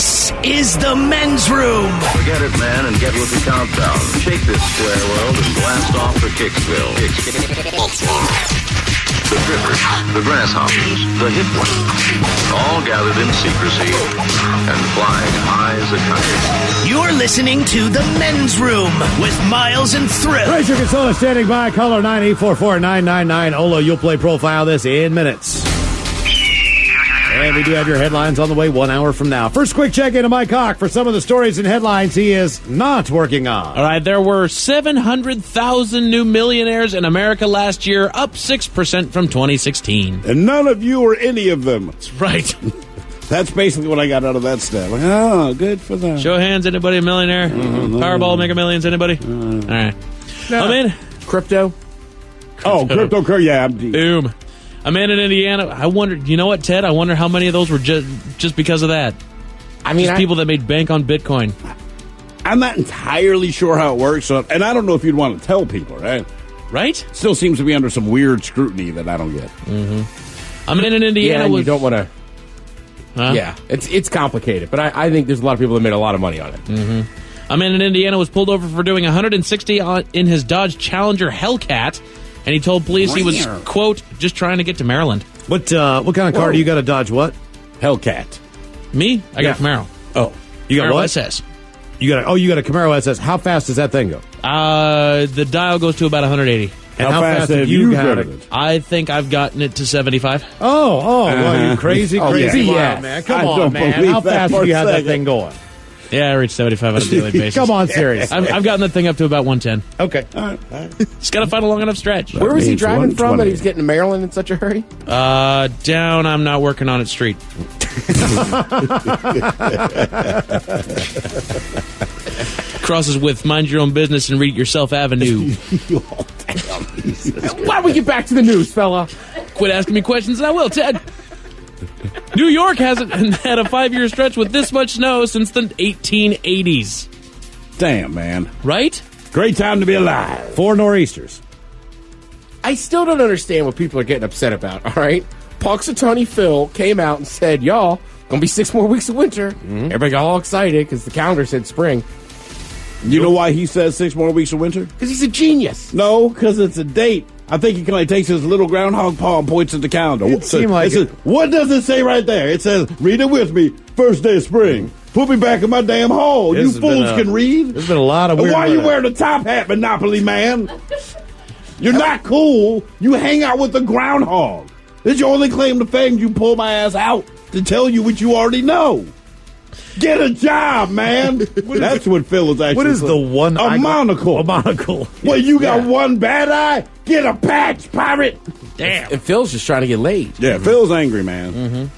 This is the men's room. Forget it, man, and get with the countdown. Shake this square world and blast off for Kicksville. The drippers, the grasshoppers, the hip ones, all gathered in secrecy and flying high as a kite. You're listening to the men's room with Miles and Thrill. Racer Consola standing by. Caller 9844999. Olo, you'll play profile this in minutes. And we do have your headlines on the way 1 hour from now. First, quick check-in to Mike Hawk for some of the stories and headlines he is not working on. All right, there were 700,000 new millionaires in America last year, up 6% from 2016. And none of you or any of them. That's right. That's basically what I got out of that stat. Like, oh, good for them. Show of hands, anybody a millionaire? Powerball, Mega Millions, anybody? All right. No. I'm in. Crypto. Oh, cryptocurrency, yeah. Boom. A man in Indiana. I wonder, you know what, Ted? I wonder how many of those were just because of that. I mean, just people that made bank on Bitcoin. I'm not entirely sure how it works, and I don't know if you'd want to tell people, right? Right? Still seems to be under some weird scrutiny that I don't get. A man in Indiana and was... you don't want to... Huh? Yeah, it's complicated, but I think there's a lot of people that made a lot of money on it. A man in Indiana was pulled over for doing 160 in his Dodge Challenger Hellcat, and he told police he was, quote, just trying to get to Maryland. What kind of car do you got to Dodge? What? Hellcat. Me? I got a Camaro. Oh, you got Camaro what? SS. You got a Camaro SS. How fast does that thing go? The dial goes to about 180. And how fast have you gotten it? I think I've gotten it to 75. Well, you crazy Oh, yeah. wild, man. Come I on, don't man. believe How that fast for have you a had that second. thing going? Yeah, I reach 75 on a daily basis. Come on, seriously. I've gotten that thing up to about 110. Okay. Just got to find a long enough stretch. Where was he means driving from that 120. he was getting to Maryland in such a hurry? Down, I'm not working on it street. Crosses with Mind Your Own Business and Read It Yourself Avenue. Why don't we get back to the news, fella? Quit asking me questions and I will, Ted. New York hasn't had a 5-year stretch with this much snow since the 1880s. Damn, man. Right? Great time to be alive. 4 nor'easters. I still don't understand what people are getting upset about, all right? Punxsutawney Phil came out and said, y'all, gonna be 6 more weeks of winter. Everybody got all excited because the calendar said spring. You know why he says 6 more weeks of winter? Because he's a genius. No, because it's a date. I think he kind of takes his little groundhog paw and points at the calendar. It seemed like says, what does it say right there? It says, read it with me, first day of spring. Put me back in my damn hole. This You has fools been can read. There's been a lot of weird... Why are you wearing a top hat, Monopoly man? You're not cool. You hang out with the groundhog. This is your only claim to fame. You pull my ass out to tell you what you already know. Get a job, man. That's what Phil was actually What is saying. the one... A monocle. A monocle. Well, you got one bad eye? Get a patch, pirate. Damn. And Phil's just trying to get laid. Yeah, Phil's angry, man.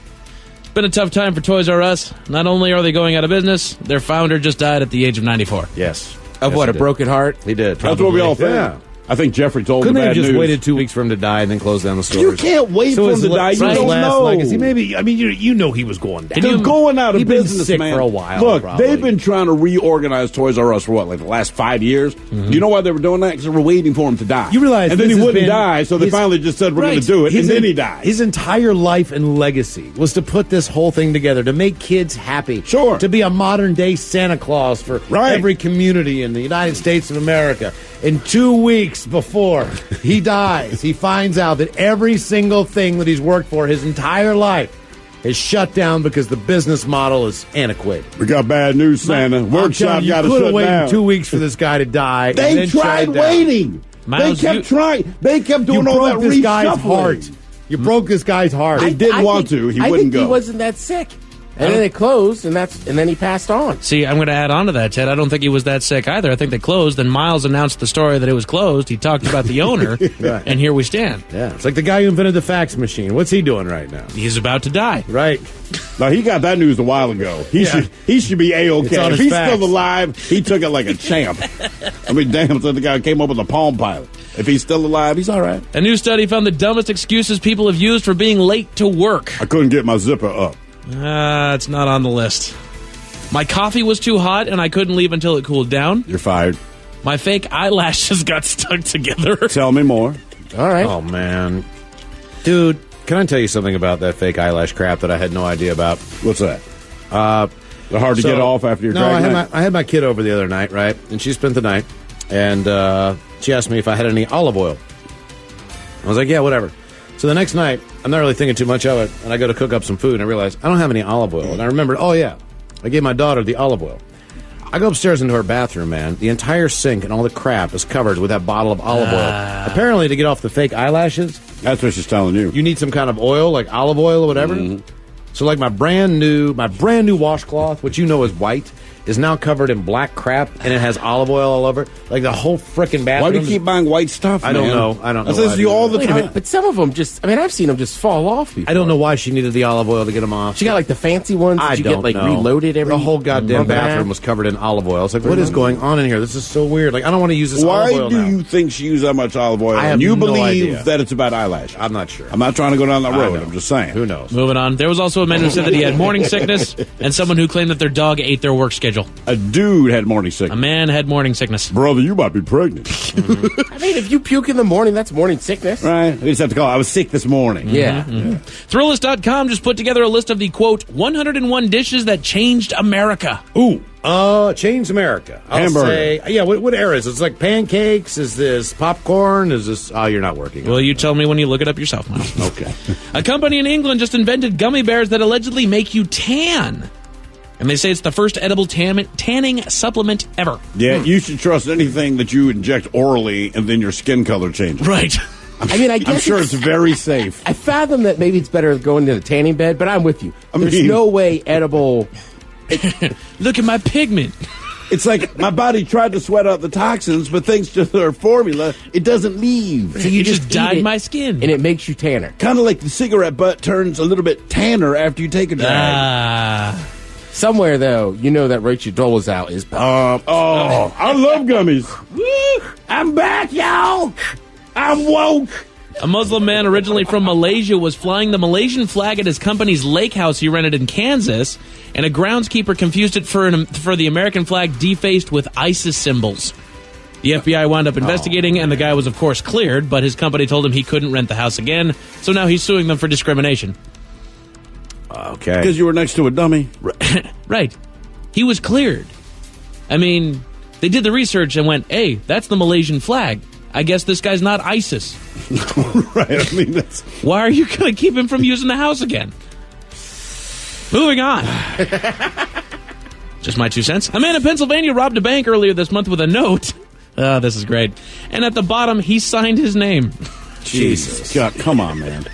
It's been a tough time for Toys R Us. Not only are they going out of business, their founder just died at the age of 94. Yes. Of Yes, what, he a did. broken heart? He did. That's what we all think. Yeah. I think Jeffrey told Couldn't the they have bad just news. waited 2 weeks for him to die and then close down the stores? You can't wait for him to die. You his don't last know. legacy. Maybe, I mean, you know he was going down. They're going out of He'd been business, sick man. for a while, Look, probably. they've been trying to reorganize Toys R Us for what, like the last 5 years? You know why they were doing that? Because they were waiting for him to die. You realize and then this he has wouldn't been die, so they his- finally just said, we're going Right. to do it, His and then en- he died. His entire life and legacy was to put this whole thing together, to make kids happy. Sure. To be a modern-day Santa Claus for Right. every community in the United States of America. And 2 weeks before he dies, he finds out that every single thing that he's worked for his entire life is shut down because the business model is antiquated. We got bad news, Santa. I'm Workshop telling you, got to could have shut waited down. 2 weeks for this guy to die. and They then tried shut it down. waiting. Miles, they kept you- trying. They kept You doing all that broke this guy's reshuffling. heart. You broke this guy's heart. They did want to. He I wouldn't think go. he wasn't that sick. And then they closed, and then he passed on. See, I'm going to add on to that, Ted. I don't think he was that sick either. I think they closed. Then Miles announced the story that it was closed. He talked about the owner, and here we stand. Yeah, it's like the guy who invented the fax machine. What's he doing right now? He's about to die. Right. No, he got that news a while ago. He should be It's A-OK. on If his he's facts. still alive, he took it like a champ. I mean, damn, so the guy came up with a Palm Pilot. If he's still alive, he's all right. A new study found the dumbest excuses people have used for being late to work. I couldn't get my zipper up. It's not on the list. My coffee was too hot and I couldn't leave until it cooled down. You're fired. My fake eyelashes got stuck together. Tell me more. All right. Oh, man. Dude, can I tell you something about that fake eyelash crap that I had no idea about? What's that? They're hard to get off after your drag night? I had my kid over the other night, right? And she spent the night, and she asked me if I had any olive oil. I was like, yeah, whatever. So the next night, I'm not really thinking too much of it, and I go to cook up some food, and I realize I don't have any olive oil. And I remembered, oh, yeah, I gave my daughter the olive oil. I go upstairs into her bathroom, man. The entire sink and all the crap is covered with that bottle of olive oil. Apparently, to get off the fake eyelashes, that's what she's telling you. You need some kind of oil, like olive oil or whatever. Mm-hmm. So, like my brand new washcloth, which you know is white, is now covered in black crap, and it has olive oil all over it. Like the whole frickin' bathroom. Why do you keep buying white stuff, I don't know. I don't know. That says you all the Wait a time. minute, but some of them just, I've seen them just fall off before. I don't know why she needed the olive oil to get them off. She got like the fancy ones that you get like reloaded every The whole goddamn bathroom was covered in olive oil. It's like, what is going on in here? This is so weird. Like, I don't want to use this olive oil Why do you think she used that much olive oil? I have and you no believe idea. that it's about eyelashes? I'm not sure. I'm not trying to go down that road. I'm just saying. Who knows? Moving on. There was also a man who said that he had morning sickness and someone who claimed that their dog ate their work schedule. A dude had morning sickness. A man had morning sickness. Brother, you might be pregnant. I mean, if you puke in the morning, that's morning sickness. Right? We just have to call it, I was sick this morning. Yeah. Thrillist.com just put together a list of the, quote, 101 dishes that changed America. Ooh. Changed America. I'll Hamburger. say, yeah, what era is it? It's like pancakes? Is this popcorn? Is this, you're not working. Well, you tell me when you look it up yourself, Miles. Okay. A company in England just invented gummy bears that allegedly make you tan. And they say it's the first edible tanning supplement ever. Yeah, you should trust anything that you inject orally and then your skin color changes. Right. I mean, I guess I'm sure it's very safe. I fathom that maybe it's better going to the tanning bed, but I'm with you. There's no way edible. Look at my pigment. It's like my body tried to sweat out the toxins, but thanks to their formula, it doesn't leave. So You just just dyed eat it, my skin. and it makes you tanner. Kind of like the cigarette butt turns a little bit tanner after you take a drag. Somewhere, though, you know that Rachel Dolezal is. I love gummies. I'm back, y'all. I'm woke. A Muslim man originally from Malaysia was flying the Malaysian flag at his company's lake house he rented in Kansas, and a groundskeeper confused it for the American flag defaced with ISIS symbols. The FBI wound up investigating, and the guy was, of course, cleared, but his company told him he couldn't rent the house again, so now he's suing them for discrimination. Okay. Because you were next to a dummy. Right. He was cleared. I mean, they did the research and went, hey, that's the Malaysian flag. I guess this guy's not ISIS. Right. I mean, that's. Why are you going to keep him from using the house again? Moving on. Just my 2 cents. A man in Pennsylvania robbed a bank earlier this month with a note. Oh, this is great. And at the bottom, he signed his name. Jesus. God, come on, man.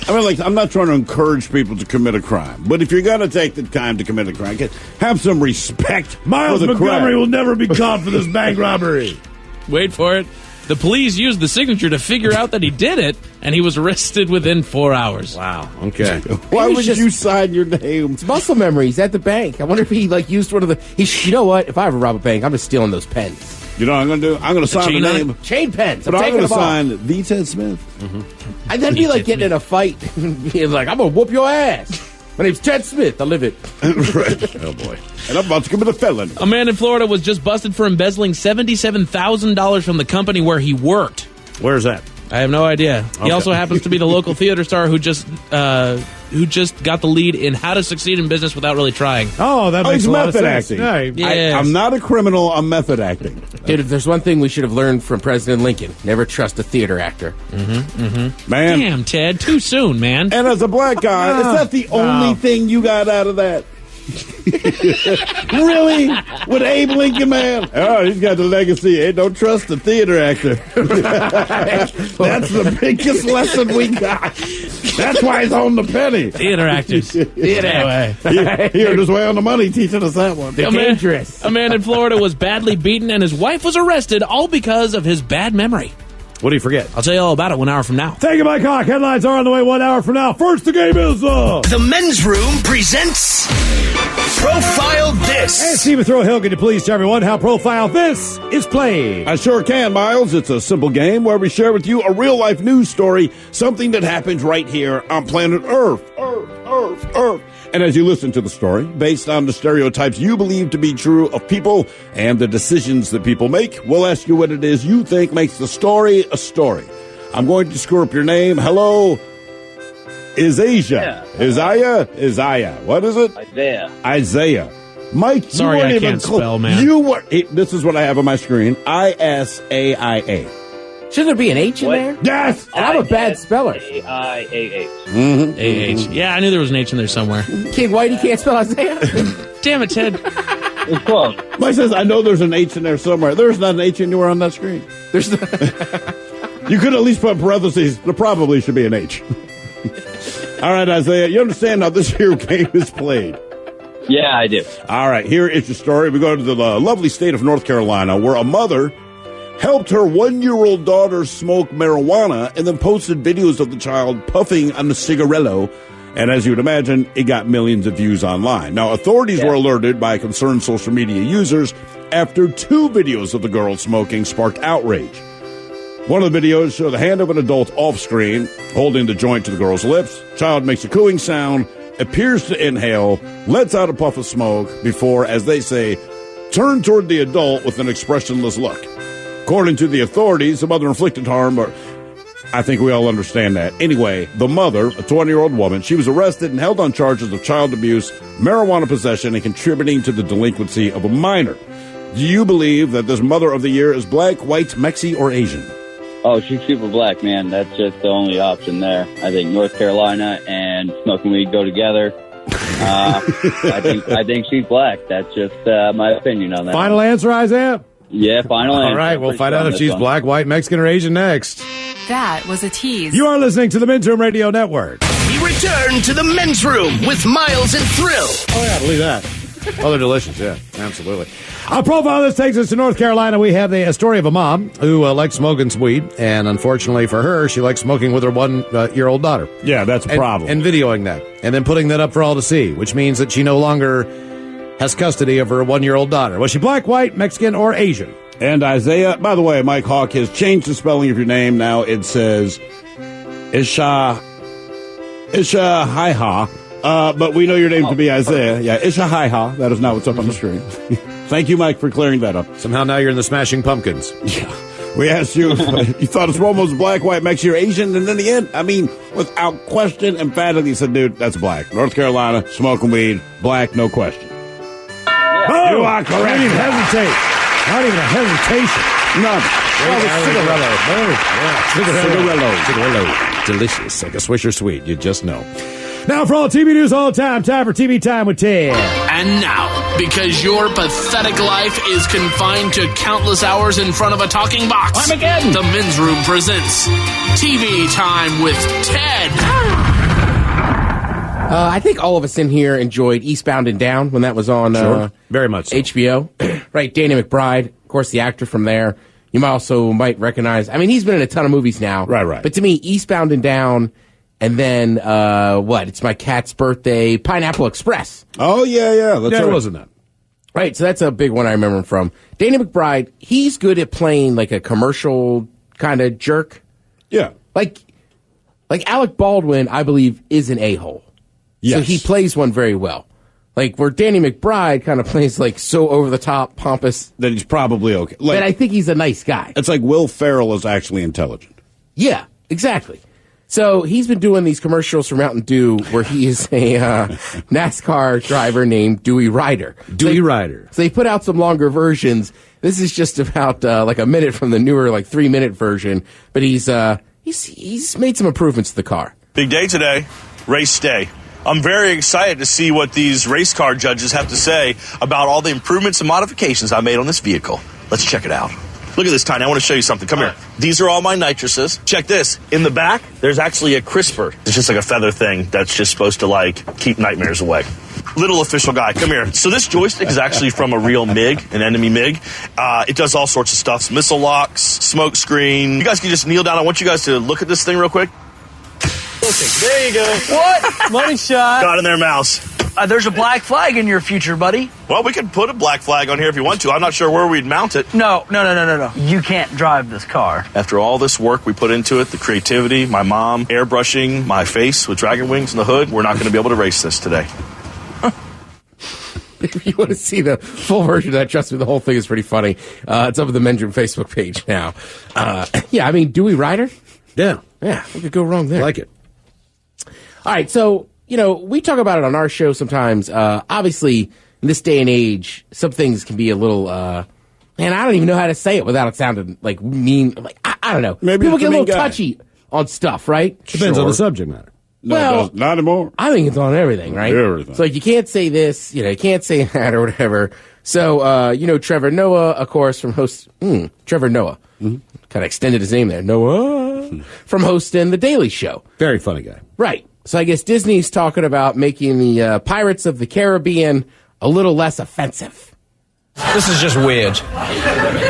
I mean, like, I'm not trying to encourage people to commit a crime, but if you're going to take the time to commit a crime, have some respect. Miles for the Montgomery crime. will never be caught for this bank robbery. Wait for it. The police used the signature to figure out that he did it, and he was arrested within 4 hours. Wow. Okay. Why He would was you sign your name? It's muscle memory. He's at the bank. I wonder if he used one of the. You know what? If I ever rob a bank, I'm just stealing those pens. You know what I'm going to do? I'm going to sign chain the on name. Chain pens. But I'm I'm taking going to them off. sign the Ted Smith. And that'd be like getting in a fight. He's like, I'm going to whoop your ass. My name's Ted Smith. I live it. Right. Oh, boy. And I'm about to commit a felony. A man in Florida was just busted for embezzling $77,000 from the company where he worked. Where's that? I have no idea. He also happens to be the local theater star who just got the lead in How to Succeed in Business Without Really Trying. Oh, that makes He's a lot of method sense. acting. Yeah, Yes. I'm not a criminal. I'm method acting. Dude, if there's one thing we should have learned from President Lincoln, never trust a theater actor. Man. Damn, Ted, too soon, man. And as a black guy, is that the only thing you got out of that? Really? With Abe Lincoln, man? Oh, he's got the legacy. Hey, don't trust the theater actor. That's the biggest lesson we got. That's why he's on the penny. Theater actors. Theater actor. He earned his way on the money teaching us that one. They're dangerous. A man in Florida was badly beaten, and his wife was arrested, all because of his bad memory. What do you forget? I'll tell you all about it 1 hour from now. Thank you, Mike Hawk. Headlines are on the way 1 hour from now. First, the game is The Men's Room presents Profile This. And Stephen Throw-Hill, can you please tell everyone how Profile This is played? I sure can, Miles. It's a simple game where we share with you a real-life news story, something that happens right here on planet Earth. Earth. And as you listen to the story, based on the stereotypes you believe to be true of people and the decisions that people make, we'll ask you what it is you think makes the story a story. I'm going to screw up your name. Hello, Isaiah. Isaiah. What is it? Isaiah. Mike, Sorry, you weren't I even can't spell, man. You were. This is what I have on my screen. ISAIA. Shouldn't there be an H in there? Yes. And I'm a bad speller. AIAH. AH. Yeah, I knew there was an H in there somewhere. King Whitey can't spell Isaiah? Damn it, Ted. It's close. Mike says, I know there's an H in there somewhere. There's not an H anywhere on that screen. There's You could at least put parentheses. There probably should be an H. All right, Isaiah, you understand how this here game is played. Yeah, I do. All right, here is the story. We go to the lovely state of North Carolina, where a mother helped her 1-year-old daughter smoke marijuana and then posted videos of the child puffing on the cigarillo. And as you would imagine, it got millions of views online. Now, authorities were alerted by concerned social media users after 2 videos of the girl smoking sparked outrage. One of the videos showed the hand of an adult off-screen holding the joint to the girl's lips. Child makes a cooing sound, appears to inhale, lets out a puff of smoke before, as they say, turn toward the adult with an expressionless look. According to the authorities, the mother inflicted harm, but I think we all understand that. Anyway, the mother, a 20-year-old woman, she was arrested and held on charges of child abuse, marijuana possession, and contributing to the delinquency of a minor. Do you believe that this mother of the year is black, white, Mexi, or Asian? Oh, she's super black, man. That's just the only option there. I think North Carolina and smoking weed go together. I think she's black. That's just my opinion on that. Final answer, Isaiah? Yeah, final answer. All right, we'll find out if she's black, white, Mexican, or Asian next. That was a tease. You are listening to the Men's Room Radio Network. We return to the men's room with Miles and Thrill. Oh, yeah, believe that. Oh, they're delicious, yeah, absolutely. Our profile this takes us to North Carolina. We have a story of a mom who likes smoking some weed, and unfortunately for her, she likes smoking with her 1-year-old daughter. Yeah, that's a problem. And videoing that, and then putting that up for all to see, which means that she no longer has custody of her 1-year-old daughter. Was she black, white, Mexican, or Asian? And Isaiah, by the way, Mike Hawk has changed the spelling of your name. Now it says Isha Hi-Ha. But we know your name to be Isaiah. Yeah, Isha Hi-Ha. That is not what's up on the screen. Thank you, Mike, for clearing that up. Somehow now you're in the Smashing Pumpkins. Yeah. We asked you if you thought it's almost black, white, Mexican, or Asian, and in the end, I mean, without question, emphatically said, dude, that's black. North Carolina, smoking weed, black, no question. Oh, you are correct. Don't even hesitate. Not even a hesitation. None. Cigarillo. Delicious. Like a Swisher Sweet. You just know. Now for all TV news all the time for TV Time with Ted. And now, because your pathetic life is confined to countless hours in front of a talking box, Armageddon. the Men's Room presents TV Time with Ted. I think all of us in here enjoyed Eastbound and Down when that was on Very much so. HBO. Right, Danny McBride, of course, the actor from there. You might recognize. I mean, he's been in a ton of movies now. Right. But to me, Eastbound and Down, and then It's My Cat's Birthday, Pineapple Express. Oh, yeah. That's Yeah, right. it wasn't that. Right, so that's a big one I remember him from. Danny McBride, he's good at playing like a commercial kind of jerk. Yeah. Like Alec Baldwin, I believe, is an a-hole. Yes. So he plays one very well. Like where Danny McBride kind of plays like so over the top, pompous. That he's probably okay. But I think he's a nice guy. It's like Will Ferrell is actually intelligent. Yeah, exactly. So he's been doing these commercials for Mountain Dew where he is a NASCAR driver named Dewey Ryder. Dewey Ryder. So they put out some longer versions. This is just about like a minute from the newer 3-minute version. But he's made some improvements to the car. Big day today, race day. I'm very excited to see what these race car judges have to say about all the improvements and modifications I made on this vehicle. Let's check it out. Look at this, Tiny. I want to show you something. Come here. These are all my nitrous's. Check this. In the back, there's actually a crisper. It's just like a feather thing that's just supposed to, keep nightmares away. Little official guy, come here. So this joystick is actually from a real MiG, an enemy MiG. It does all sorts of stuff. Missile locks, smoke screen. You guys can just kneel down. I want you guys to look at this thing real quick. There you go. What? Money shot. Got in there, mouse. There's a black flag in your future, buddy. Well, we could put a black flag on here if you want to. I'm not sure where we'd mount it. No. You can't drive this car. After all this work we put into it, the creativity, my mom airbrushing my face with dragon wings in the hood, we're not going to be able to race this today. If you want to see the full version of that, trust me, the whole thing is pretty funny. It's up on the Men's Room Facebook page now. Dewey Ryder? Yeah. Yeah, what could go wrong there? I like it. All right, so we talk about it on our show sometimes. Obviously, in this day and age, some things can be a little, man, I don't even know how to say it without it sounding like mean. Like, I don't know. Maybe people it's get a a little mean guy. touchy on stuff, right? Depends on the subject matter. No, Well, not anymore. I think it's on everything, right? Everything. So, like, you can't say this, you can't say that or whatever. So, Trevor Noah, of course, from Trevor Noah. Kind of extended his name there. Noah. From hosting The Daily Show. Very funny guy. Right. So I guess Disney's talking about making the Pirates of the Caribbean a little less offensive. This is just weird.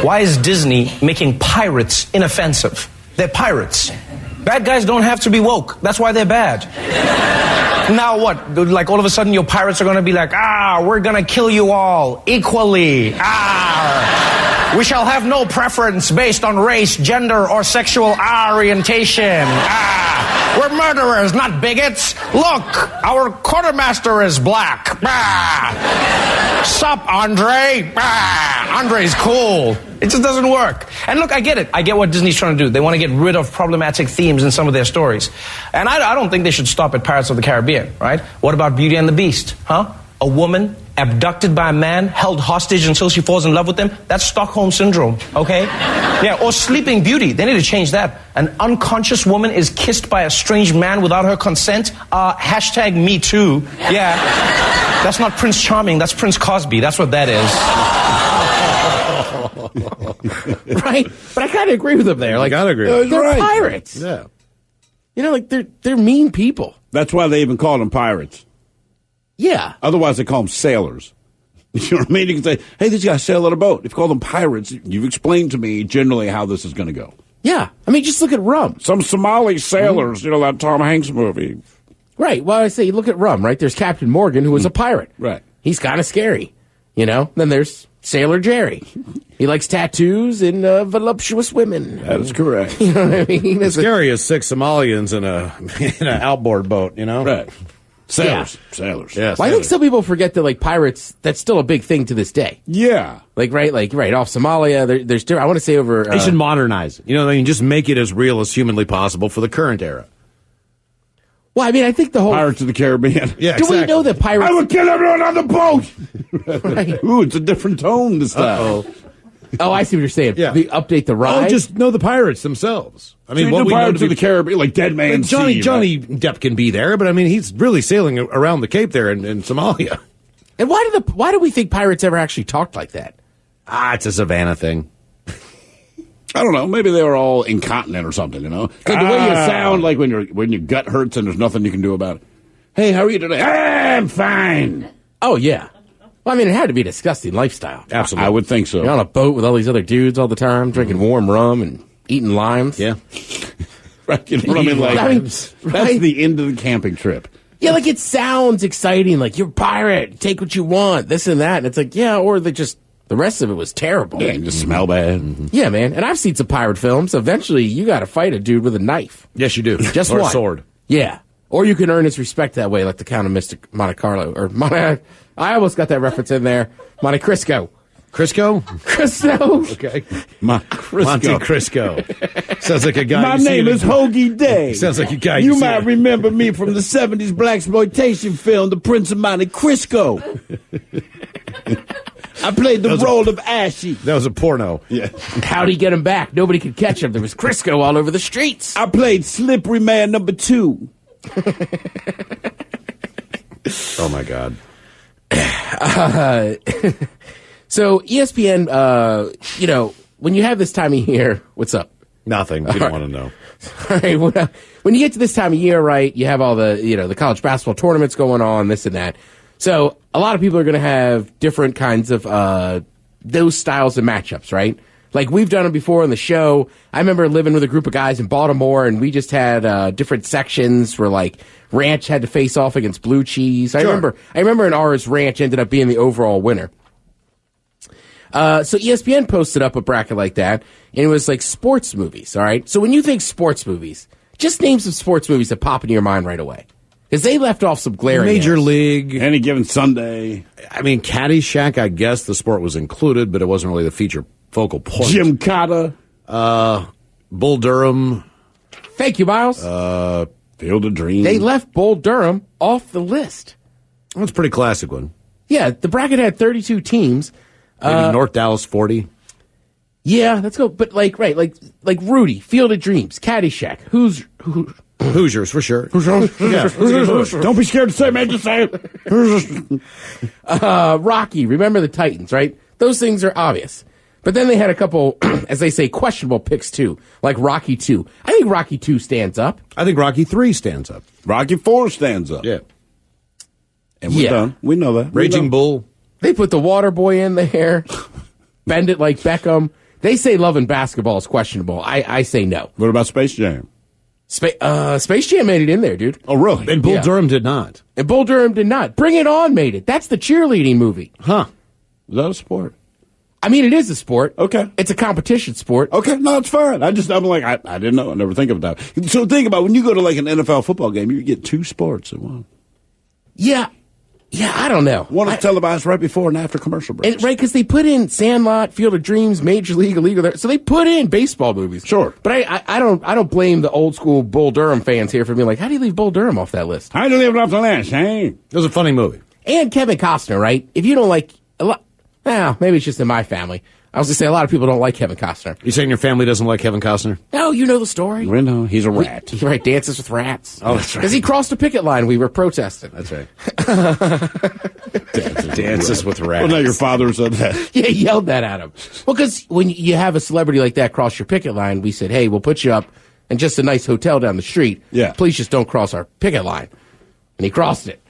Why is Disney making pirates inoffensive? They're pirates. Bad guys don't have to be woke. That's why they're bad. Now what? Like all of a sudden your pirates are going to be like, we're going to kill you all equally. We shall have no preference based on race, gender, or sexual orientation. We're murderers, not bigots. Look, our quartermaster is black. Sup, Andre? Andre's cool. It just doesn't work. And look, I get it. I get what Disney's trying to do. They want to get rid of problematic themes in some of their stories. And I don't think they should stop at Pirates of the Caribbean, right? What about Beauty and the Beast, huh? A woman abducted by a man, held hostage until she falls in love with him. That's Stockholm Syndrome, okay? Yeah, or Sleeping Beauty. They need to change that. An unconscious woman is kissed by a strange man without her consent. Hashtag Me Too. Yeah. That's not Prince Charming. That's Prince Cosby. That's what that is. Right? But I kind of agree with them there. Like, I gotta agree. They're right. pirates. Yeah. Like, they're mean people. That's why they even call them pirates. Yeah. Otherwise, they call them sailors. You know what I mean? You can say, hey, these guys sail on a boat. If you call them pirates, you've explained to me generally how this is going to go. Yeah. I mean, just look at rum. Some Somali sailors, that Tom Hanks movie. Right. Well, I say, you look at rum, right? There's Captain Morgan, who was a pirate. Right. He's kind of scary, Then there's Sailor Jerry. He likes tattoos and voluptuous women. That is correct. You know what I mean? It's Scary as 6 Somalians in an outboard boat, Right. Sailors. Yeah. Sailors. Yes. Well, I think some people forget that, like, pirates, that's still a big thing to this day. Yeah. Like, right, off Somalia, there's different, I want to say over... They should modernize it. They can just make it as real as humanly possible for the current era. Well, I mean, I think the whole... Pirates of the Caribbean. Yeah, Do we know that pirates... I would kill everyone on the boat! Right. Ooh, it's a different tone this time. Oh, I see what you're saying. Yeah. The update the ride? Oh, just know the pirates themselves. I mean, So what the we know Pirates to of be, the Caribbean, like Dead Man Johnny Sea, Johnny right? Depp can be there, but I mean, he's really sailing around the Cape there in Somalia. And why do we think pirates ever actually talked like that? It's a Savannah thing. I don't know. Maybe they were all incontinent or something, Like the way you sound, like when your gut hurts and there's nothing you can do about it. Hey, how are you today? I'm fine. Oh, yeah. Well, I mean, it had to be a disgusting lifestyle. Absolutely. I would think so. You're on a boat with all these other dudes all the time, drinking warm rum and eating limes. Yeah. Right? You know what I mean? Like, Limes, that's right? the end of the camping trip. Yeah, like it sounds exciting, like you're a pirate, take what you want, this and that. And it's like, yeah, or the rest of it was terrible. Yeah, you just smell bad. Yeah, man. And I've seen some pirate films. Eventually, you got to fight a dude with a knife. Yes, you do. Just or one. a sword. Yeah. Or you can earn his respect that way, like the Count of Monte Carlo. Or I almost got that reference in there. Monte Cristo. Crisco? Cristo. Okay. Monte Crisco. Sounds like a guy. My you see name in- is Hoagie Day. Sounds like a guy. You see might in- remember me from the 70s blaxploitation film, The Prince of Monte Cristo. I played the role of Ashy. That was a porno. Yeah. How'd he get him back? Nobody could catch him. There was Crisco all over the streets. I played Slippery Man number 2. Oh my God. So ESPN, when you have this time of year, what's up? Nothing. You don't want to know. All right, well, when you get to this time of year, right, you have all the, the college basketball tournaments going on, this and that. So a lot of people are going to have different kinds of those styles of matchups, right? Like we've done them before on the show. I remember living with a group of guys in Baltimore, and we just had different sections where like Ranch had to face off against Blue Cheese. I remember in ours, Ranch ended up being the overall winner. So ESPN posted up a bracket like that, and it was like sports movies, all right? So when you think sports movies, just name some sports movies that pop into your mind right away. Because they left off some glaring Major errors. League. Any given Sunday. I mean, Caddyshack, I guess the sport was included, but it wasn't really the feature focal point. Jim Cotta. Bull Durham. Thank you, Miles. Field of Dreams. They left Bull Durham off the list. That's a pretty classic one. Yeah, the bracket had 32 teams. Maybe North Dallas 40. Yeah, let's go. But like Rudy, Field of Dreams, Caddyshack, Hoosiers for sure. Don't be scared to say it, man. Just say it. Rocky, Remember the Titans, right? Those things are obvious. But then they had a couple, as they say, questionable picks too, like Rocky 2. I think Rocky 2 stands up. I think Rocky 3 stands up. Rocky 4 stands up. Yeah. And we're done. We know that. Raging Bull. They put the Water Boy in there. Bend it like Beckham. They say Love and Basketball is questionable. I say no. What about Space Jam? Space Jam made it in there, dude. Oh, really? And Bull Durham did not. And Bull Durham did not. Bring It On made it. That's the cheerleading movie. Huh. Is that a sport? I mean, it is a sport. Okay. It's a competition sport. Okay, no, it's fine. I'm like, I didn't know. I never think of that. So think about when you go to like an NFL football game, you get 2 sports at one. Yeah, I don't know. One is televised right before and after commercial breaks. Right, because they put in Sandlot, Field of Dreams, Major League, Illegal there. So they put in baseball movies. Sure. But I don't blame the old school Bull Durham fans here for being like, how do you leave Bull Durham off that list? How do you leave it off the list, hey? It was a funny movie. And Kevin Costner, right? If you don't like a lot, maybe it's just in my family. I was going to say a lot of people don't like Kevin Costner. You saying your family doesn't like Kevin Costner? No, you know the story. We know. He's a rat. He right, dances with rats. Oh, that's right. Because he crossed a picket line. We were protesting. That's right. Dances with rats. Well, no, your father said that. Yeah, he yelled that at him. Well, because when you have a celebrity like that cross your picket line, we said, hey, we'll put you up in just a nice hotel down the street. Yeah. Please just don't cross our picket line. And he crossed it.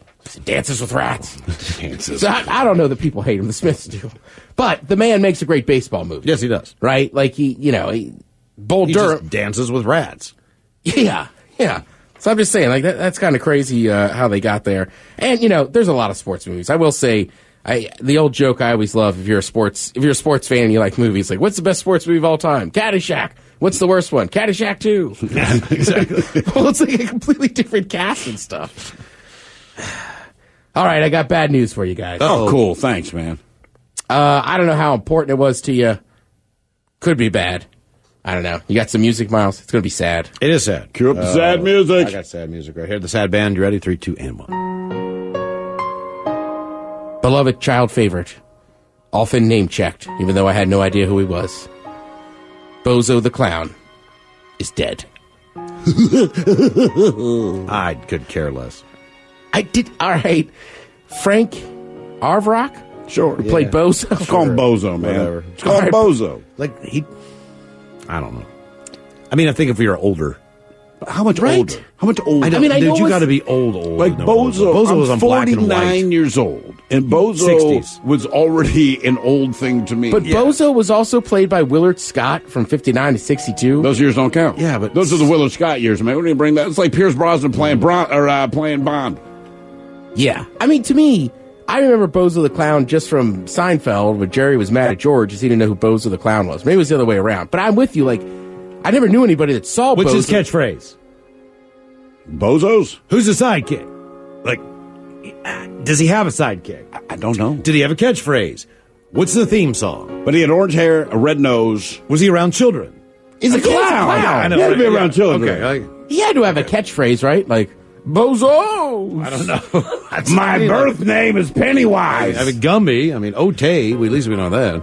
Dances with rats. Dances. So I don't know that people hate him. The Smiths do. But the man makes a great baseball movie. Yes, he does. Right? Like Bull He Durham. just dances with rats. Yeah. So I'm just saying, like that's kind of crazy how they got there. And there's a lot of sports movies. I will say, the old joke I always love if you're a sports fan and you like movies, like what's the best sports movie of all time? Caddyshack. What's the worst one? Caddyshack 2. Yeah, exactly. Well, it's like a completely different cast and stuff. All right, I got bad news for you guys. Oh, cool. Thanks, man. I don't know how important it was to you. Could be bad. I don't know. You got some music, Miles? It's going to be sad. It is sad. Cue up the sad music. I got sad music right here. The sad band. You ready? 3, 2, and 1. Beloved child favorite. Often name-checked, even though I had no idea who he was. Bozo the Clown is dead. I could care less. I did. All right. Frank Arvrock? Sure. Who played Bozo? Let's call him Bozo, man. Whatever. Let's call him Bozo. I don't know. I mean, I think if we were older. How much Right? older? How much older? I mean, I know Dude, you it's- got to be old. Like Bozo, Bozo was on I'm black and 49 white. years old, and Bozo 60s. was already an old thing to me. But Bozo was also played by Willard Scott from 59 to 62. Those years don't count. Yeah, but- those are the Willard Scott years, man. We didn't bring that. It's like Pierce Brosnan playing playing Bond. Yeah. I mean, to me, I remember Bozo the Clown just from Seinfeld, where Jerry was mad at George because he didn't know who Bozo the Clown was. Maybe it was the other way around. But I'm with you. Like, I never knew anybody that saw What's Bozo. his catchphrase? Bozos? Who's the sidekick? Like, does he have a sidekick? I don't know. Did he have a catchphrase? What's the theme song? But he had orange hair, a red nose. Was he around children? He's a clown. I know. He had to be around children. Okay. He had to have a catchphrase, right? Like, Bozo! I don't know. My birth name is Pennywise. I mean, Gumby. I mean, Otay. At least we know that.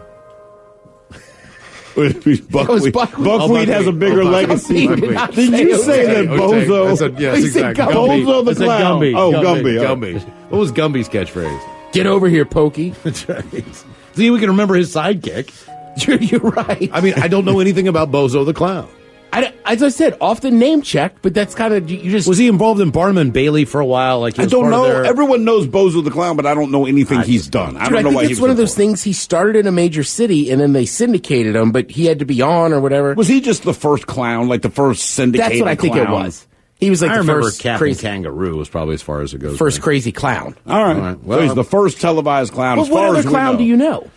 Buckwheat has a bigger legacy. Buckwheat. Did you say that Bozo? I said, yes, He said exactly. Gumby. Bozo the I said Clown. Gumby. Oh, Gumby. Gumby. What was Gumby's catchphrase? Get over here, Pokey. That's right. See, we can remember his sidekick. You're right. I mean, I don't know anything about Bozo the Clown. As I said, often name checked, but that's kind of, you just. Was he involved in Barnum and Bailey for a while? Like, he I was don't part of know. their- Everyone knows Bozo the Clown, but I don't know anything he's done. I Dude, don't know think why he it's was one of those involved. things he started in a major city and then they syndicated him, but he had to be on or whatever. Was he just the first clown, like the first syndicated That's what I think clown? it was. He was like I the remember first Captain crazy, Kangaroo was probably as far as it goes. first crazy clown. All right. All right. So Well, he's the first televised clown. Well, as what far other as we clown know. do you know?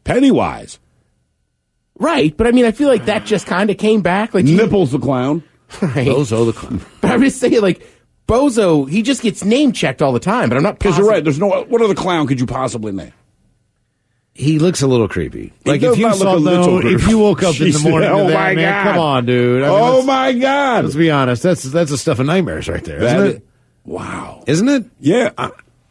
Pennywise. Right, but I mean, I feel like that just kind of came back. Like Nipples the Clown. Right. Bozo the Clown. But I'm just saying, like, Bozo, he just gets name checked all the time, but I'm not Because positive. you're right. There's no. What other clown could you possibly name? He looks a little creepy. Like does if you not look saw a little no, if you woke up in the Jesus. morning to Oh that, my man, God. come on, dude. I mean, Oh my God! let's be honest. That's the stuff of nightmares right there, isn't it? Wow. Isn't it? Yeah.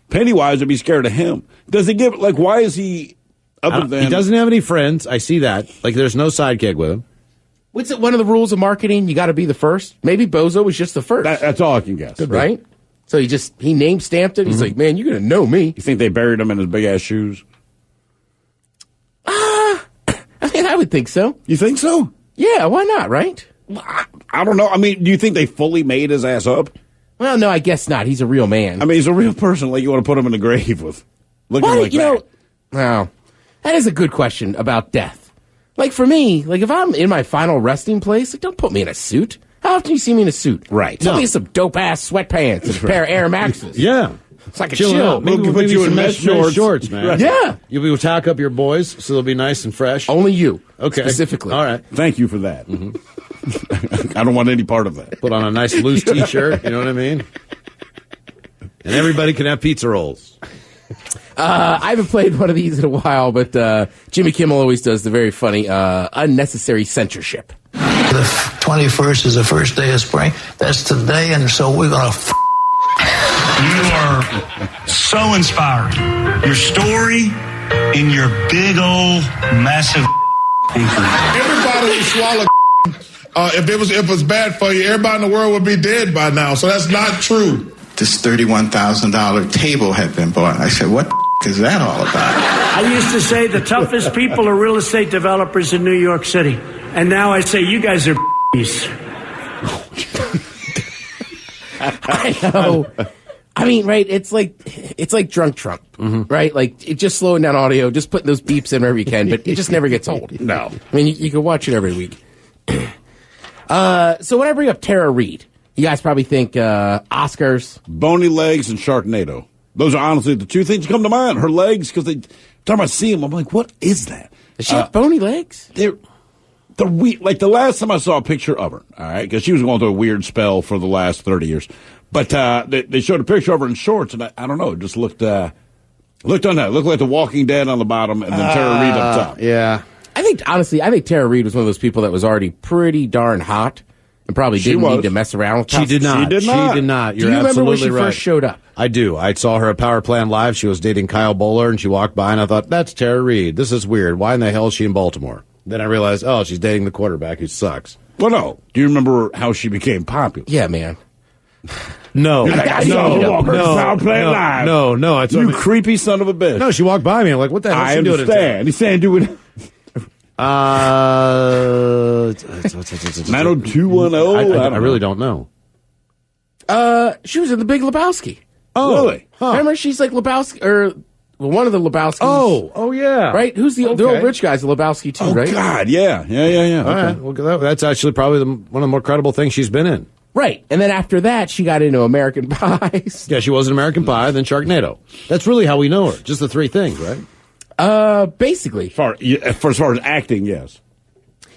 Pennywise would be scared of him. Does he give like? Why is he? Other than He doesn't have any friends. I see that. Like there's no sidekick with him. What's it? One of the rules of marketing, you got to be the first. Maybe Bozo was just the first. That's all I can guess. Right? So he name stamped it. He's like, man, you're gonna know me. You think they buried him in his big ass shoes? I mean, I would think so. You think so? Yeah, why not? Right? I don't know. I mean, do you think they fully made his ass up? Well, no, I guess not. He's a real man. I mean, he's a real person. Like you want to put him in a grave with looking like that. Wow, that is a good question about death. Like for me, like if I'm in my final resting place, like don't put me in a suit. How often do you see me in a suit? Right. Put me in some dope ass sweatpants and a pair of Air Maxes. Yeah. It's like a Chilling chill. out. Maybe We'll we'll put give you you in some mesh shorts. man. Right. Yeah. You'll tack up your boys so they'll be nice and fresh. Only you. Okay. Specifically. All right. Thank you for that. I don't want any part of that. Put on a nice loose T-shirt. You know what I mean? And everybody can have pizza rolls. I haven't played one of these in a while, but Jimmy Kimmel always does the very funny unnecessary censorship. The 21st is the first day of spring. That's today, and so we're going to You are so inspiring. Your story in your big old massive Everybody would swallow if it was bad for you. Everybody in the world would be dead by now. So that's not true. This $31,000 table had been bought. I said, what the is that all about? I used to say the toughest people are real estate developers in New York City. And now I say you guys are I know. I mean, right? It's like drunk Trump, right? Like just slowing down audio, just putting those beeps in wherever you can, but it just never gets old. No, I mean you can watch it every week. So when I bring up Tara Reid, you guys probably think Oscars, bony legs, and Sharknado. Those are honestly the two things that come to mind. Her legs, because they talking about seeing them, I'm like, what is that? Does she have bony legs? Like the last time I saw a picture of her, all right, because she was going through a weird spell for the last 30 years. But they showed a picture of her in shorts, and I don't know, it just looked on that. It looked like The Walking Dead on the bottom, and then Tara Reid up top. Yeah. I think Tara Reid was one of those people that was already pretty darn hot and probably didn't need to mess around with She did not. She did not. You're Do you remember when she absolutely right. first showed up? I do. I saw her at Power Plan Live. She was dating Kyle Bowler, and she walked by, and I thought, that's Tara Reid. This is weird. Why in the hell is she in Baltimore? Then I realized, oh, she's dating the quarterback who sucks. Well, no. Do you remember how she became popular? Yeah, man. No. No. Power Plan Live. No. You creepy son of a bitch. No, she walked by me. I'm like, what the hell is I she doing? understand. He's saying do it. 90210. I really don't know. She was in The Big Lebowski. Oh, really? Huh. Remember, she's like Lebowski, or one of the Lebowskis. Oh, yeah. Right? Who's the old rich guy's Lebowski too, right? Oh, God, yeah. All right. Well, that's actually probably one of the more credible things she's been in. Right. And then after that, she got into American Pies. Yeah, she was in American Pie, then Sharknado. That's really how we know her. Just the three things, right? Basically. As far as acting, yes.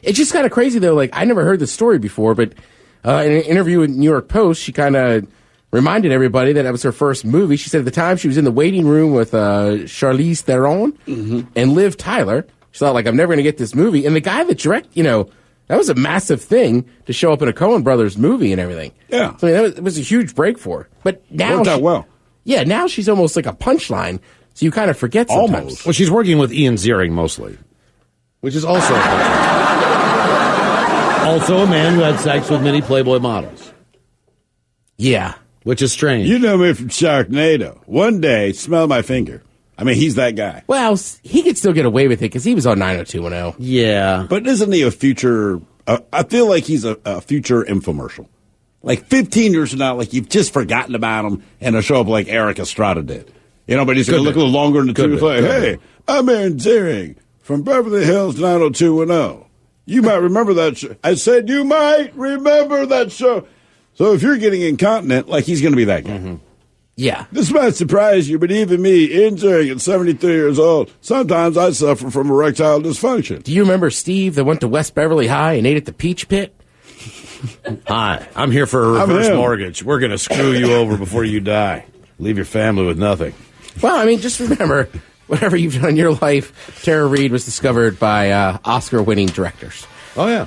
It's just kind of crazy, though. Like, I never heard this story before, but in an interview with New York Post, she kind of reminded everybody that was her first movie. She said at the time she was in the waiting room with Charlize Theron and Liv Tyler. She thought, like, I'm never going to get this movie. And the guy that that was a massive thing to show up in a Coen Brothers movie and everything. Yeah. So it was a huge break for her. But now worked out well. Yeah, now she's almost like a punchline, so you kind of forget sometimes. Almost. Well, she's working with Ian Ziering mostly, which is also also a man who had sex with many Playboy models. Yeah. Which is strange. You know me from Sharknado. One day, smell my finger. I mean, he's that guy. Well, he could still get away with it because he was on 90210. Yeah. But isn't he a future... I feel like he's a future infomercial. Like 15 years from now, like you've just forgotten about him, and he'll show up like Eric Estrada did. But he's going to look a little longer in the tooth. Like, hey, I'm Aaron Ziering from Beverly Hills 90210. You might remember that show. I said you might remember that show. So if you're getting incontinent, like he's going to be that guy. Mm-hmm. Yeah. This might surprise you, but even me, Ian Ziering, at 73 years old, sometimes I suffer from erectile dysfunction. Do you remember Steve that went to West Beverly High and ate at the Peach Pit? Hi, I'm here for a reverse mortgage. We're going to screw you over before you die. Leave your family with nothing. Well, I mean, just remember, whatever you've done in your life, Tara Reid was discovered by Oscar-winning directors. Oh, yeah.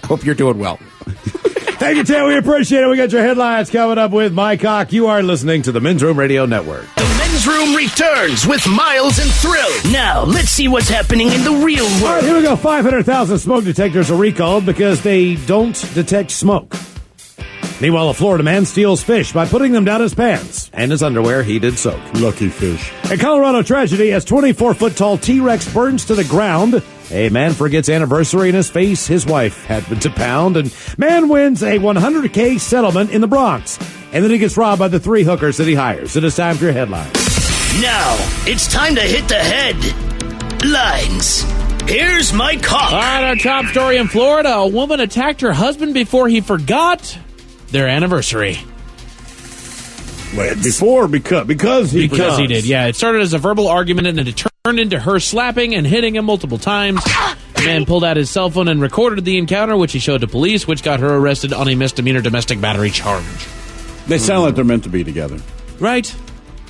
I hope you're doing well. Thank you, Tim. We appreciate it. We got your headlines coming up with Mike Hawk. You are listening to the Men's Room Radio Network. The Men's Room returns with Miles and Thrill. Now, let's see what's happening in the real world. All right, here we go. 500,000 smoke detectors are recalled because they don't detect smoke. Meanwhile, a Florida man steals fish by putting them down his pants and his underwear. He did soak. Lucky fish. A Colorado tragedy as 24-foot-tall T-Rex burns to the ground. A man forgets anniversary in his face. His wife happened to pound. And man wins a $100K settlement in the Bronx. And then he gets robbed by the 3 hookers that he hires. It is time for your headlines. Now, it's time to hit the headlines. Here's Mike Hawk. All right, our top story in Florida. A woman attacked her husband before he forgot their anniversary. Wait, before because he did. Yeah, it started as a verbal argument and it turned into her slapping and hitting him multiple times. The man pulled out his cell phone and recorded the encounter, which he showed to police, which got her arrested on a misdemeanor domestic battery charge. They sound like they're meant to be together. Right.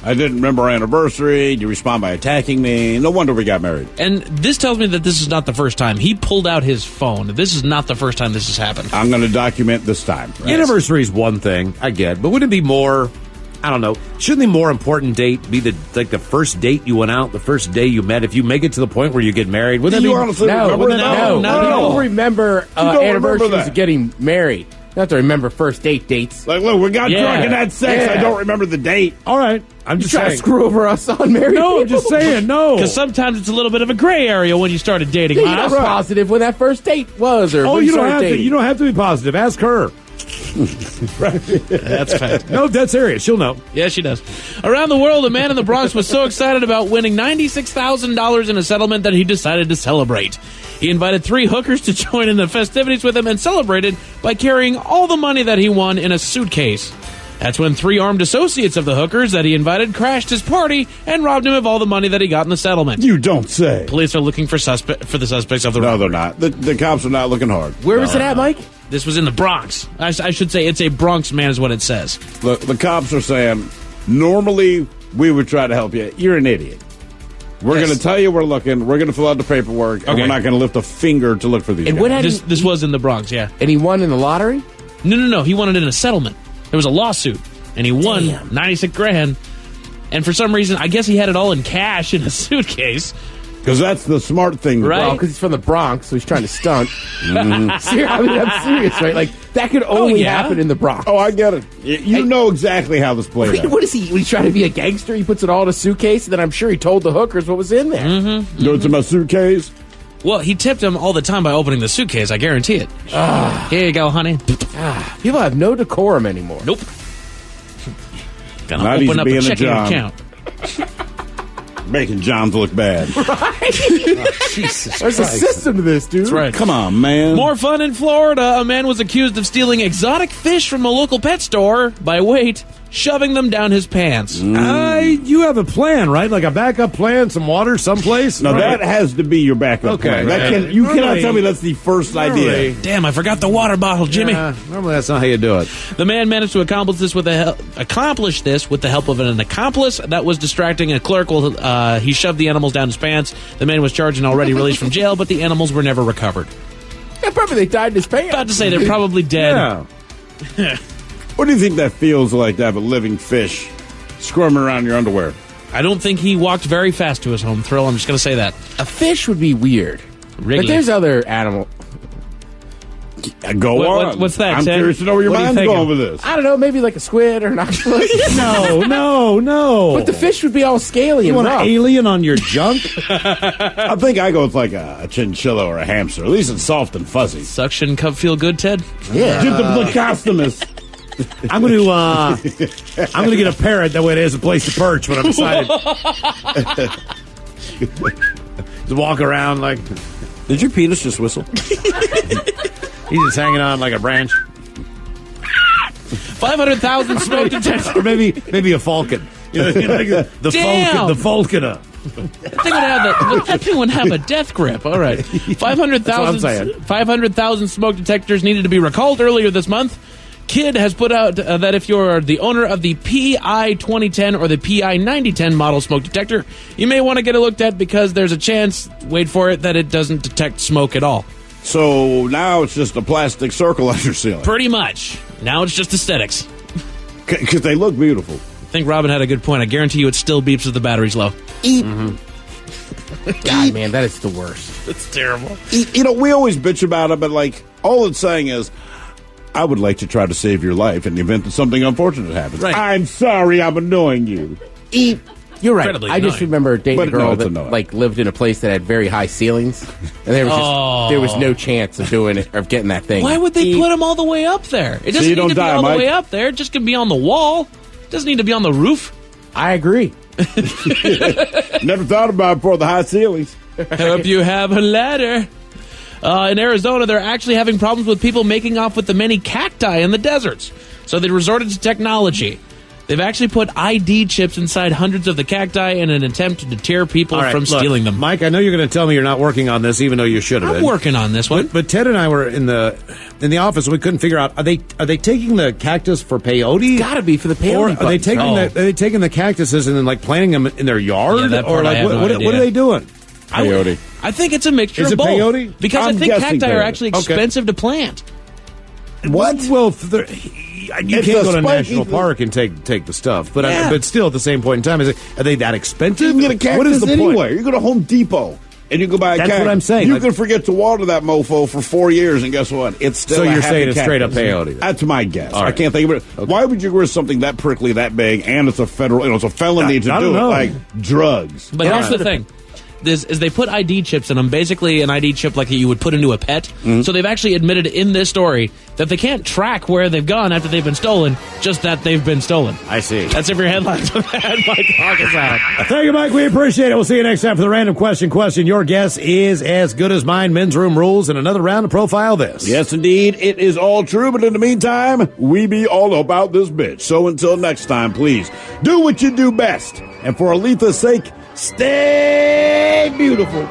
I didn't remember our anniversary. You respond by attacking me. No wonder we got married. And this tells me that this is not the first time. He pulled out his phone. This is not the first time this has happened. I'm going to document this time. Right? Anniversary is one thing, I get, but wouldn't it be more, I don't know, shouldn't the more important date be the first date you went out, the first day you met? If you make it to the point where you get married, wouldn't that be... honestly remember that? No. People remember anniversaries of getting married. You have to remember first dates. Like, look, we got drunk and had sex. I don't remember the date. All right. I'm just trying saying. to screw over us on married No, people. I'm just saying, no. Because sometimes it's a little bit of a gray area when you started dating. You're not positive when that first date was, or when you don't have dating. to. You don't have to be positive. Ask her. That's fact. No, that's serious. She'll know. Yeah, she does. Around the world, a man in the Bronx was so excited about winning $96,000 in a settlement that he decided to celebrate. He invited 3 hookers to join in the festivities with him and celebrated by carrying all the money that he won in a suitcase. That's when 3 armed associates of the hookers that he invited crashed his party and robbed him of all the money that he got in the settlement. You don't say. Police are looking for the suspects of the robbery. No, they're not. The cops are not looking hard. Where was it at, Mike? This was in the Bronx. I should say it's a Bronx man is what it says. Look, the cops are saying, normally we would try to help you. You're an idiot. We're going to tell you we're looking. We're going to fill out the paperwork, and we're not going to lift a finger to look for these guys. This was in the Bronx, yeah. And he won in the lottery? No. He won it in a settlement. There was a lawsuit, and he won $96,000. And for some reason, I guess he had it all in cash in a suitcase. Because that's the smart thing, right? Well, because he's from the Bronx, so he's trying to stunt. I'm serious, right? Like, that could only happen in the Bronx. Oh, I get it. You know exactly how this plays out. What is he? When he's trying to be a gangster, he puts it all in a suitcase, and then I'm sure he told the hookers what was in there. You know what's in my suitcase? Well, he tipped them all the time by opening the suitcase. I guarantee it. Here you go, honey. People have no decorum anymore. Nope. Gonna Not open up a being a checking John. account. Making Johns look bad. Right? Jesus There's a system to this, dude. That's right. Come on, man. More fun in Florida. A man was accused of stealing exotic fish from a local pet store by weight, shoving them down his pants. You have a plan, right? Like a backup plan, some water someplace? Now, that has to be your backup plan. You cannot tell me that's the first idea. Damn, I forgot the water bottle, Jimmy. Normally that's not how you do it. The man managed to accomplish this with the help of an accomplice that was distracting a clerk while he shoved the animals down his pants. The man was charged and already released from jail, but the animals were never recovered. Yeah, probably they died in his pants. About to say they're probably dead. Yeah. What do you think that feels like to have a living fish squirming around your underwear? I don't think he walked very fast to his home, Thrill. I'm just going to say that. A fish would be weird. Wrigley. But there's other animal. Go on. What's that, I'm Ted? curious to know where your mind's going with this. I don't know, maybe like a squid or an octopus. No. But the fish would be all scaly You and want rough. an alien on your junk? I think I go with like a chinchilla or a hamster. At least it's soft and fuzzy. Suction cup feel good, Ted? Yeah. Get the placostomus. I'm going to get a parrot. That way it has a place to perch when I'm excited. Just walk around like... Did your penis just whistle? He's just hanging on like a branch. 500,000 smoke detectors. Or maybe a falcon. Like the falconer. That thing would have a death grip. All right. 500,000 smoke detectors needed to be recalled earlier this month Kid has put out that if you're the owner of the PI 2010 or the PI 9010 model smoke detector, you may want to get it looked at because there's a chance, wait for it, that it doesn't detect smoke at all. So now it's just a plastic circle on your ceiling. Pretty much. Now it's just aesthetics. Because they look beautiful. I think Robin had a good point. I guarantee you it still beeps if the battery's low. Eep. God, man, that is the worst. It's terrible. You know, we always bitch about it, but, like, all it's saying is, I would like to try to save your life in the event that something unfortunate happens. Right. I'm sorry I'm annoying you. Eep. You're right. Incredibly I just annoying. remember dating a But girl no, it's that annoying. like lived in a place that had very high ceilings, and there was just, there was no chance of doing it, of getting that thing. Why would they put them all the way up there? It doesn't you need don't to be die, all Mike. the way up there. It just can be on the wall. It doesn't need to be on the roof. I agree. Never thought about it before the high ceilings. Hope you have a ladder. In Arizona, they're actually having problems with people making off with the many cacti in the deserts. So they resorted to technology. They've actually put ID chips inside hundreds of the cacti in an attempt to deter people All right, from look, stealing them. Mike, I know you're going to tell me you're not working on this, even though you should have I'm been. working on this one. But Ted and I were in the office, and we couldn't figure out, are they taking the cactus for peyote? Got to be for the peyote. Or are they buttons, taking right? are they taking the cactuses and then like planting them in their yard? Yeah, that or part I like have no what idea. are they doing? Peyote. I think it's a mixture Is of it both. peyote? Because I'm I think guessing cacti are peyote. actually Okay. expensive to plant. What? Well, you It's can't a go to spiky National thing. Park and take the stuff, but Yeah. but still at the same point in time, are they that expensive? You can get a cactus what is the anywhere. point? You go to Home Depot and you go buy a That's cactus. what I'm saying. You Like- can forget to water that mofo for 4 years, and guess what? It's still So a you're happy saying it's straight up cactus. peyote then? That's my guess. All I right. can't think of it. Okay. Why would you risk something that prickly, that big, and it's a federal, it's a felony to I do don't it, know. like drugs. But here's the thing. Is they put ID chips in them, basically an ID chip like you would put into a pet. So they've actually admitted in this story that they can't track where they've gone after they've been stolen, just that they've been stolen. I see. That's every headline I've had. Mike Hawk is out. Thank you, Mike. We appreciate it. We'll see you next time for the random question. Your guess is as good as mine. Men's Room Rules and another round of Profile This. Yes, indeed, it is all true, but in the meantime, we be all about this bitch. So until next time, please, do what you do best. And for Aletha's sake, stay beautiful.